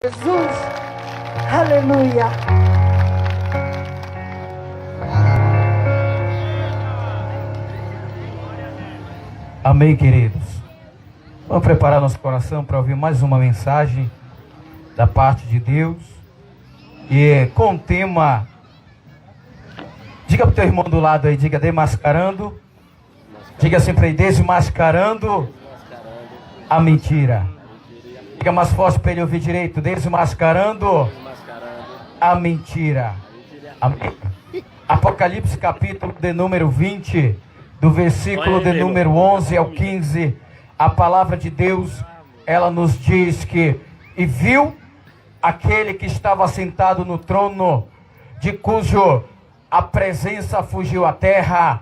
Jesus, aleluia. Amém, queridos. Vamos preparar nosso coração para ouvir mais uma mensagem da parte de Deus. E com o tema, diga para o teu irmão do lado aí, diga desmascarando. Diga sempre aí, desmascarando a mentira. Diga mais forte para ele ouvir direito, desmascarando a mentira. Amém. Apocalipse capítulo de número 20, do versículo de número 11 ao 15, a palavra de Deus, ela nos diz que, e viu aquele que estava sentado no trono, de cujo a presença fugiu à terra,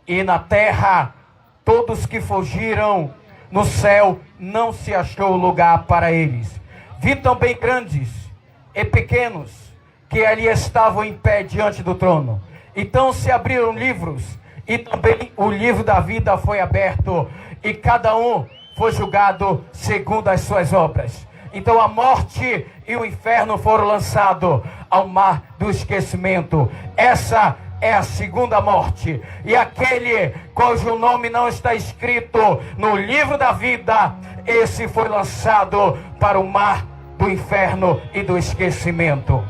e na terra todos que fugiram, no céu não se achou lugar para eles. Vi também grandes e pequenos, que ali estavam em pé diante do trono. Então se abriram livros, e também o livro da vida foi aberto, e cada um foi julgado segundo as suas obras. Então a morte e o inferno foram lançados ao mar do esquecimento. Essa é a segunda morte. E aquele cujo nome não está escrito no livro da vida, esse foi lançado para o mar do inferno e do esquecimento.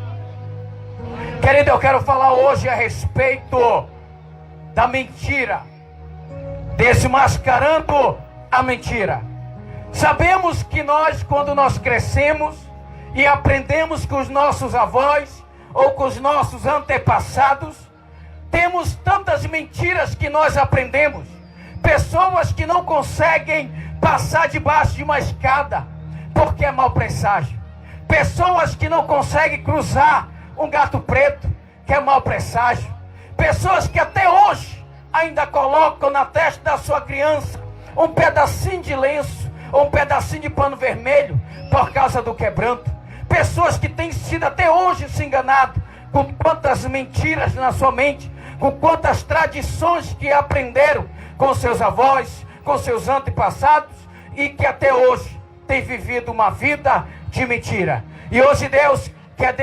Querido, eu quero falar hoje a respeito da mentira, desmascarando a mentira. Sabemos que nós, quando nós crescemos e aprendemos com os nossos avós ou com os nossos antepassados, temos tantas mentiras que nós aprendemos. Pessoas que não conseguem passar debaixo de uma escada porque é mau presságio. Pessoas que não conseguem cruzar um gato preto, que é mau presságio. Pessoas que até hoje ainda colocam na testa da sua criança um pedacinho de lenço ou um pedacinho de pano vermelho por causa do quebranto. Pessoas que têm sido até hoje se enganado com quantas mentiras na sua mente, com quantas tradições que aprenderam com seus avós, com seus antepassados, e que até hoje têm vivido uma vida de mentira. E hoje Deus quer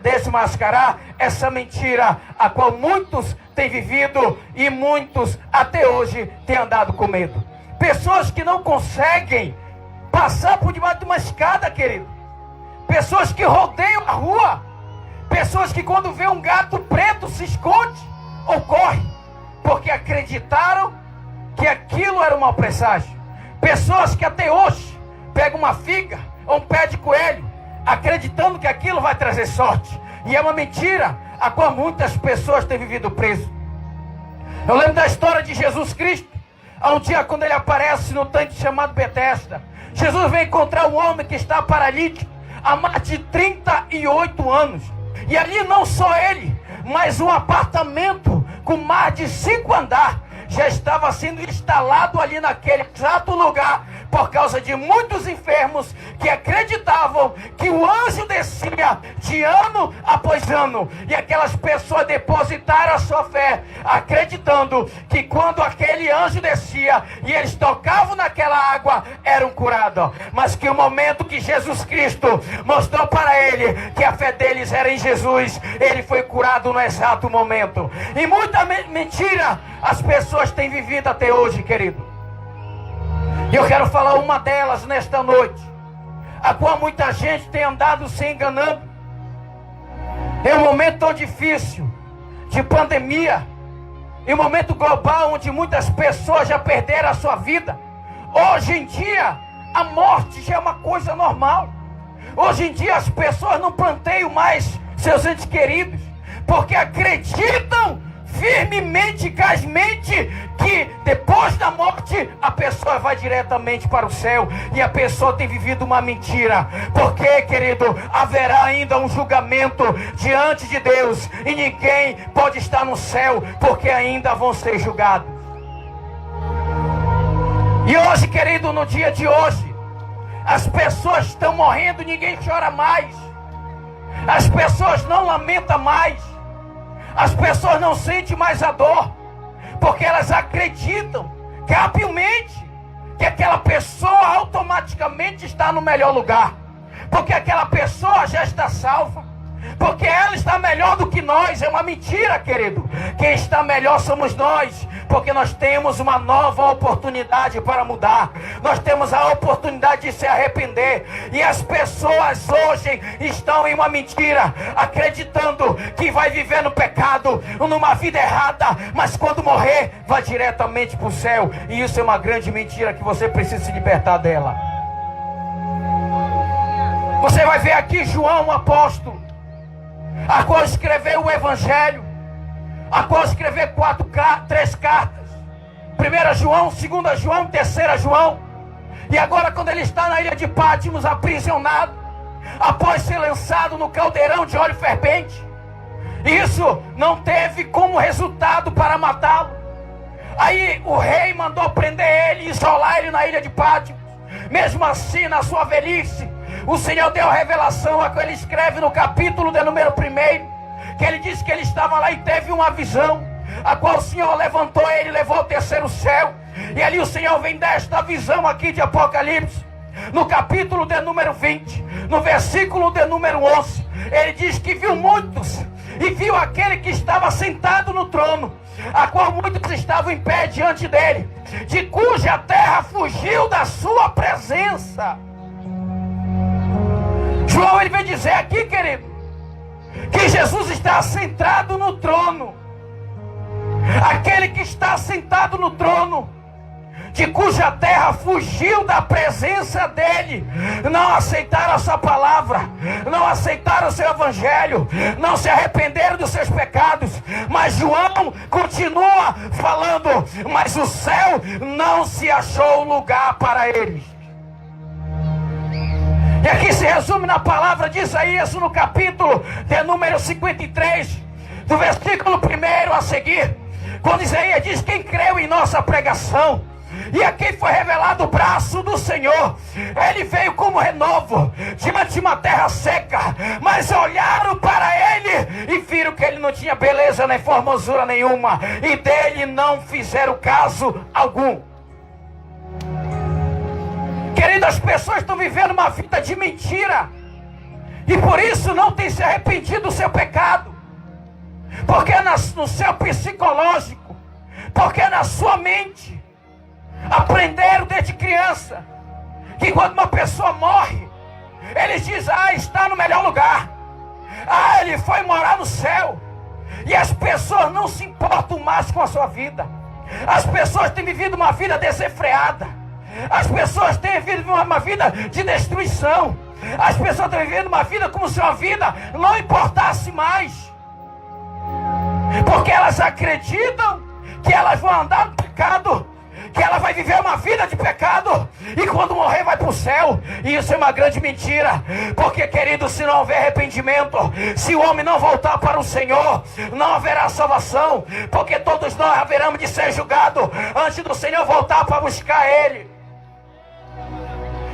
desmascarar essa mentira a qual muitos têm vivido e muitos até hoje têm andado com medo. Pessoas que não conseguem passar por debaixo de uma escada, querido. Pessoas que rodeiam a rua. Pessoas que quando vê um gato preto se esconde ou corre, porque acreditaram que aquilo era um mau presságio. Pessoas que até hoje pegam uma figa ou um pé de coelho, acreditando que aquilo vai trazer sorte. E é uma mentira a qual muitas pessoas têm vivido preso. Eu lembro da história de Jesus Cristo. Há um dia quando ele aparece no tanque chamado Betesda, Jesus vem encontrar um homem que está paralítico há mais de 38 anos. E ali não só ele, mas um apartamento com mais de 5 andares já estava sendo instalado ali naquele exato lugar, por causa de muitos enfermos que acreditavam que o anjo descia de ano após ano, e aquelas pessoas depositaram a sua fé, acreditando que quando aquele anjo descia e eles tocavam naquela água, eram curados. Mas que o momento que Jesus Cristo mostrou para ele que a fé deles era em Jesus, ele foi curado no exato momento. E muita mentira as pessoas têm vivido até hoje, querido. E eu quero falar uma delas nesta noite, a qual muita gente tem andado se enganando. É um momento tão difícil, de pandemia, em um momento global onde muitas pessoas já perderam a sua vida. Hoje em dia, a morte já é uma coisa normal. Hoje em dia as pessoas não planteiam mais seus entes queridos, porque acreditam firmemente, casmente, que depois da morte a pessoa vai diretamente para o céu. E a pessoa tem vivido uma mentira, porque, querido, haverá ainda um julgamento diante de Deus, e ninguém pode estar no céu, porque ainda vão ser julgados. E hoje, querido, no dia de hoje, as pessoas estão morrendo, ninguém chora mais, as pessoas não lamentam mais, as pessoas não sentem mais a dor, porque elas acreditam que habilmente que aquela pessoa automaticamente está no melhor lugar. porque aquela pessoa já está salva, porque ela está melhor do que nós. É uma mentira, querido. Quem está melhor somos nós, porque nós temos uma nova oportunidade para mudar. Nós temos a oportunidade de se arrepender. E as pessoas hoje estão em uma mentira, acreditando que vai viver no pecado, numa vida errada, mas quando morrer vai diretamente para o céu. E isso é uma grande mentira que você precisa se libertar dela. Você vai ver aqui João, o apóstolo, a qual escreveu o Evangelho, a qual escreveu 3 cartas: 1 João, 2 João, 3 João. E agora, quando ele está na ilha de Patmos, aprisionado, após ser lançado no caldeirão de óleo fervente, isso não teve como resultado para matá-lo. Aí o rei mandou prender ele e isolar ele na ilha de Patmos. Mesmo assim, na sua velhice, o Senhor deu a revelação, a que ele escreve no capítulo de número 1, que ele disse que ele estava lá e teve uma visão, a qual o Senhor levantou ele, levou ao 3º céu. E ali o Senhor vem desta visão aqui de Apocalipse, no capítulo de número 20, no versículo de número 11, ele diz que viu muitos, e viu aquele que estava sentado no trono, a qual muitos estavam em pé diante dele, de cuja terra fugiu da sua presença. João, ele vem dizer aqui, querido, que Jesus está sentado no trono. Aquele que está sentado no trono, de cuja terra fugiu da presença dele, não aceitaram a sua palavra, não aceitaram o seu evangelho, não se arrependeram dos seus pecados. Mas João continua falando: mas o céu não se achou lugar para eles. E aqui se resume na palavra de Isaías, no capítulo de número 53, do versículo 1 a seguir, quando Isaías diz: quem creu em nossa pregação, e aqui foi revelado o braço do Senhor. Ele veio como renovo diante de uma terra seca, mas olharam para ele e viram que ele não tinha beleza nem formosura nenhuma, e dele não fizeram caso algum. Querido, as pessoas estão vivendo uma vida de mentira, e por isso não tem se arrependido do seu pecado, porque no seu psicológico, porque na sua mente, aprenderam desde criança que quando uma pessoa morre, eles dizem: ah, está no melhor lugar, ah, ele foi morar no céu. E as pessoas não se importam mais com a sua vida. As pessoas têm vivido uma vida desenfreada, as pessoas têm vivido uma vida de destruição, as pessoas têm vivido uma vida como se a vida não importasse mais, porque elas acreditam que elas vão andar no pecado, que ela vai viver uma vida de pecado, e quando morrer vai para o céu. E isso é uma grande mentira, porque, querido, se não houver arrependimento, se o homem não voltar para o Senhor, não haverá salvação, porque todos nós haveremos de ser julgados antes do Senhor voltar para buscar Ele.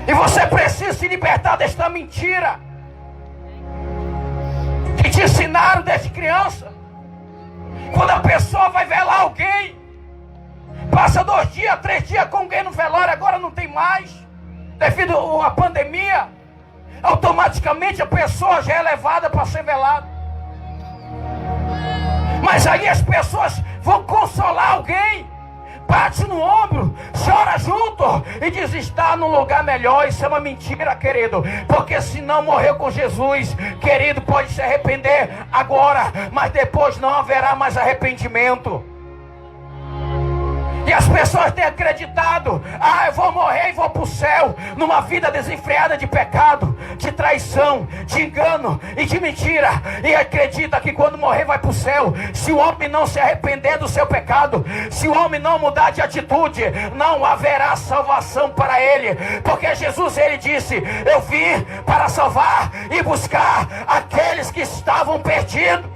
E você precisa se libertar desta mentira que te ensinaram desde criança. Quando a pessoa vai velar alguém, passa 2 dias, 3 dias com alguém no velório, agora não tem mais, devido à pandemia, automaticamente a pessoa já é levada para ser velada. Mas aí as pessoas vão consolar alguém, bate no ombro, chora junto e diz: está num lugar melhor. Isso é uma mentira, querido, porque se não morreu com Jesus, querido, pode se arrepender agora, mas depois não haverá mais arrependimento. E as pessoas têm acreditado: ah, eu vou morrer e vou para o céu, numa vida desenfreada de pecado, de traição, de engano e de mentira. E acredita que quando morrer vai para o céu. Se o homem não se arrepender do seu pecado, se o homem não mudar de atitude, não haverá salvação para ele. Porque Jesus, ele disse: eu vim para salvar e buscar aqueles que estavam perdidos.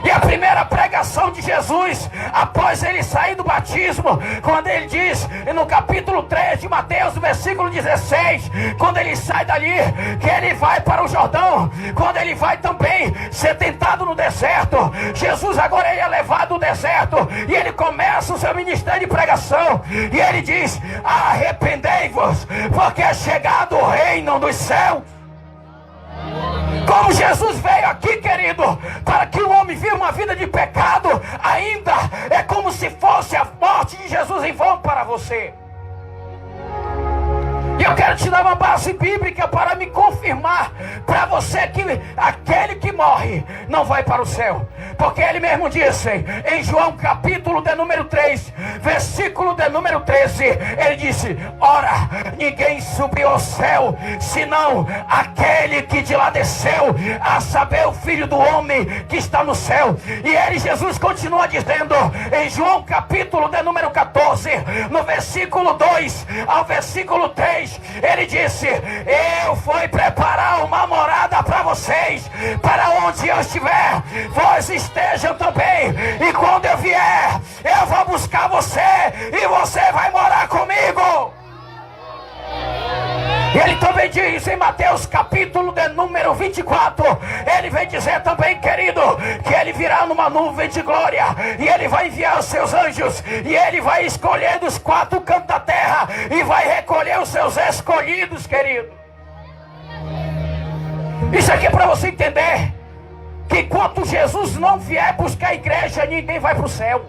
E a primeira pregação de Jesus, após ele sair do batismo, quando ele diz, no capítulo 3 de Mateus, no versículo 16, quando ele sai dali, que ele vai para o Jordão, quando ele vai também ser tentado no deserto, Jesus agora ele é levado ao deserto, e ele começa o seu ministério de pregação, e ele diz: arrependei-vos, porque é chegado o reino dos céus. Como Jesus veio aqui, querido, para que o homem viva uma vida de pecado, ainda é como se fosse a morte de Jesus em vão para você. E eu quero te dar uma base bíblica para me confirmar para você que aquele que morre não vai para o céu. Porque ele mesmo disse em João capítulo de número 3, versículo de número 13, ele disse: ora, ninguém subiu ao céu, senão aquele que de lá desceu, a saber, o Filho do Homem que está no céu. E ele, Jesus, continua dizendo em João capítulo de número 14, no versículo 2 ao versículo 3, ele disse: eu fui preparar uma morada para vocês, para onde eu estiver, vós estejam também. E quando eu vier, eu vou buscar você, e você vai morar comigo. E ele também diz em Mateus capítulo de número 24, ele vem dizer também, querido, que ele virá numa nuvem de glória, e ele vai enviar os seus anjos, e ele vai escolher dos quatro cantos da terra, e vai recolher os seus escolhidos, querido. Isso aqui é para você entender que enquanto Jesus não vier buscar a igreja, ninguém vai para o céu.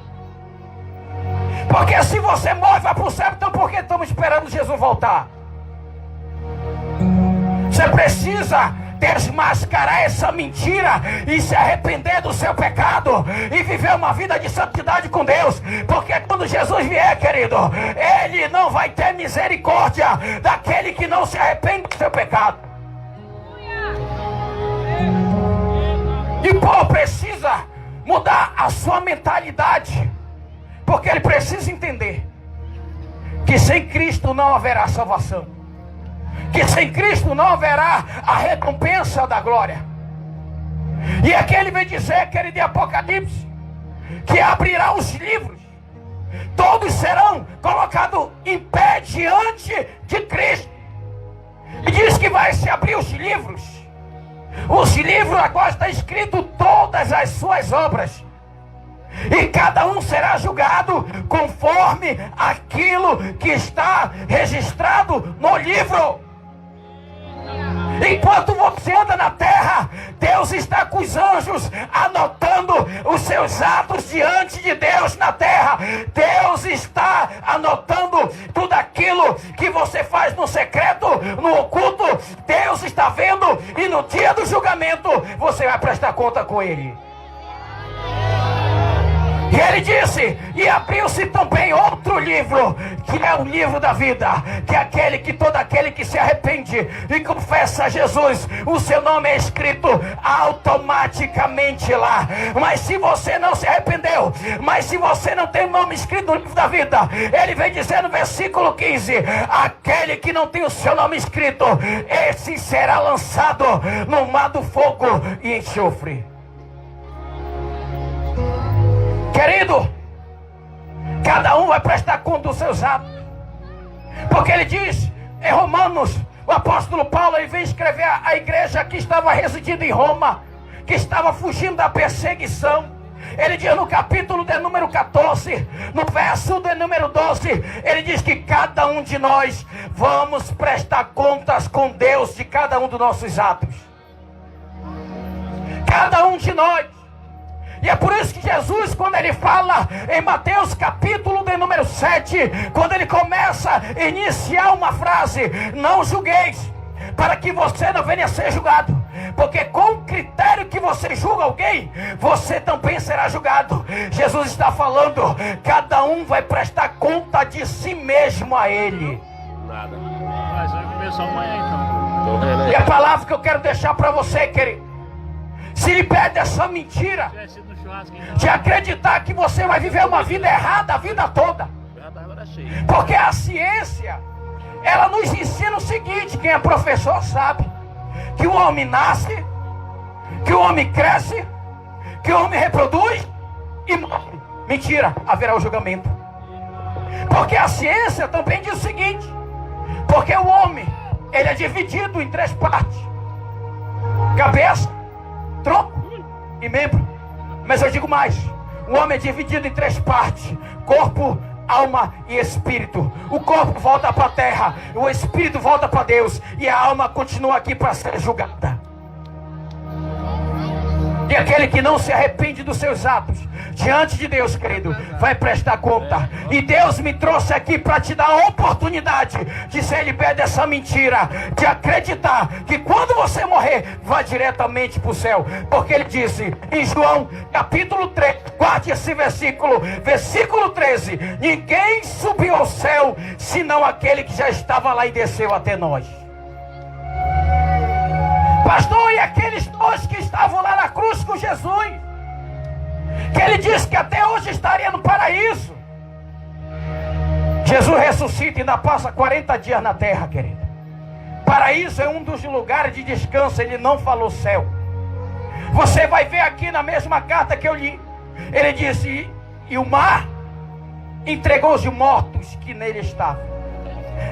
Porque se você morre, vai para o céu, então por que estamos esperando Jesus voltar? Você precisa desmascarar essa mentira e se arrepender do seu pecado e viver uma vida de santidade com Deus. Porque quando Jesus vier, querido, ele não vai ter misericórdia daquele que não se arrepende do seu pecado. E Paulo precisa mudar a sua mentalidade, porque ele precisa entender que sem Cristo não haverá salvação, que sem Cristo não haverá a recompensa da glória. E aqui ele vem dizer, querido, em Apocalipse, que abrirá os livros, todos serão colocados em pé diante de Cristo, e diz que vai se abrir os livros. Os livros agora está escrito todas as suas obras, e cada um será julgado conforme aquilo que está registrado no livro. Enquanto você anda na terra, Deus está com os anjos anotando os seus atos diante de Deus na terra. Deus está anotando tudo aquilo que você faz no secreto, no oculto. Deus está vendo, e no dia do julgamento você vai prestar conta com Ele. E ele disse, e abriu-se também outro livro, que é o livro da vida, que é todo aquele que se arrepende e confessa a Jesus, o seu nome é escrito automaticamente lá. Mas se você não se arrependeu, mas se você não tem o nome escrito no livro da vida, ele vem dizer no versículo 15, aquele que não tem o seu nome escrito, esse será lançado no mar do fogo e enxofre. Querido, cada um vai prestar conta dos seus atos. Porque ele diz em Romanos, o apóstolo Paulo, ele vem escrever a igreja que estava residindo em Roma, que estava fugindo da perseguição. Ele diz no capítulo de número 14, no verso de número 12, ele diz que cada um de nós vamos prestar contas com Deus de cada um dos nossos atos. Cada um de nós. E é por isso que Jesus, quando ele fala em Mateus capítulo de número 7, quando ele começa a iniciar uma frase, não julgueis, para que você não venha a ser julgado. Porque com o critério que você julga alguém, você também será julgado. Jesus está falando, cada um vai prestar conta de si mesmo a Ele. Nada. Mas vai começar amanhã então. E a palavra que eu quero deixar para você, querido, se liberte dessa mentira de acreditar que você vai viver uma vida errada a vida toda. Porque a ciência, ela nos ensina o seguinte, quem é professor sabe, que o homem nasce, que o homem cresce, que o homem reproduz e morre. Mentira, haverá o julgamento. Porque a ciência também diz o seguinte, porque o homem, ele é dividido em 3 partes: cabeça, tronco e membro. Mas eu digo mais, o homem é dividido em 3 partes: corpo, alma e espírito. O corpo volta para a terra, o espírito volta para Deus, e a alma continua aqui para ser julgada. E aquele que não se arrepende dos seus atos, diante de Deus, querido, vai prestar conta. E Deus me trouxe aqui para te dar a oportunidade de ser liberto dessa mentira, de acreditar que quando você morrer, vai diretamente para o céu. Porque ele disse em João capítulo 3, guarde esse versículo, versículo 13: ninguém subiu ao céu, senão aquele que já estava lá e desceu até nós. Pastor, e aqueles dois que estavam lá na cruz com Jesus, que ele disse que até hoje estaria no paraíso. Jesus ressuscita e ainda passa 40 dias na terra, querido. Paraíso é um dos lugares de descanso, ele não falou céu. Você vai ver aqui na mesma carta que eu li, ele disse: e o mar entregou os mortos que nele estavam.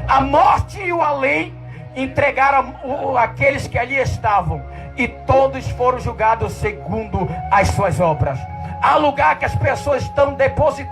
A morte e o além entregaram aqueles que ali estavam, e todos foram julgados segundo as suas obras. Há lugar que as pessoas estão depositando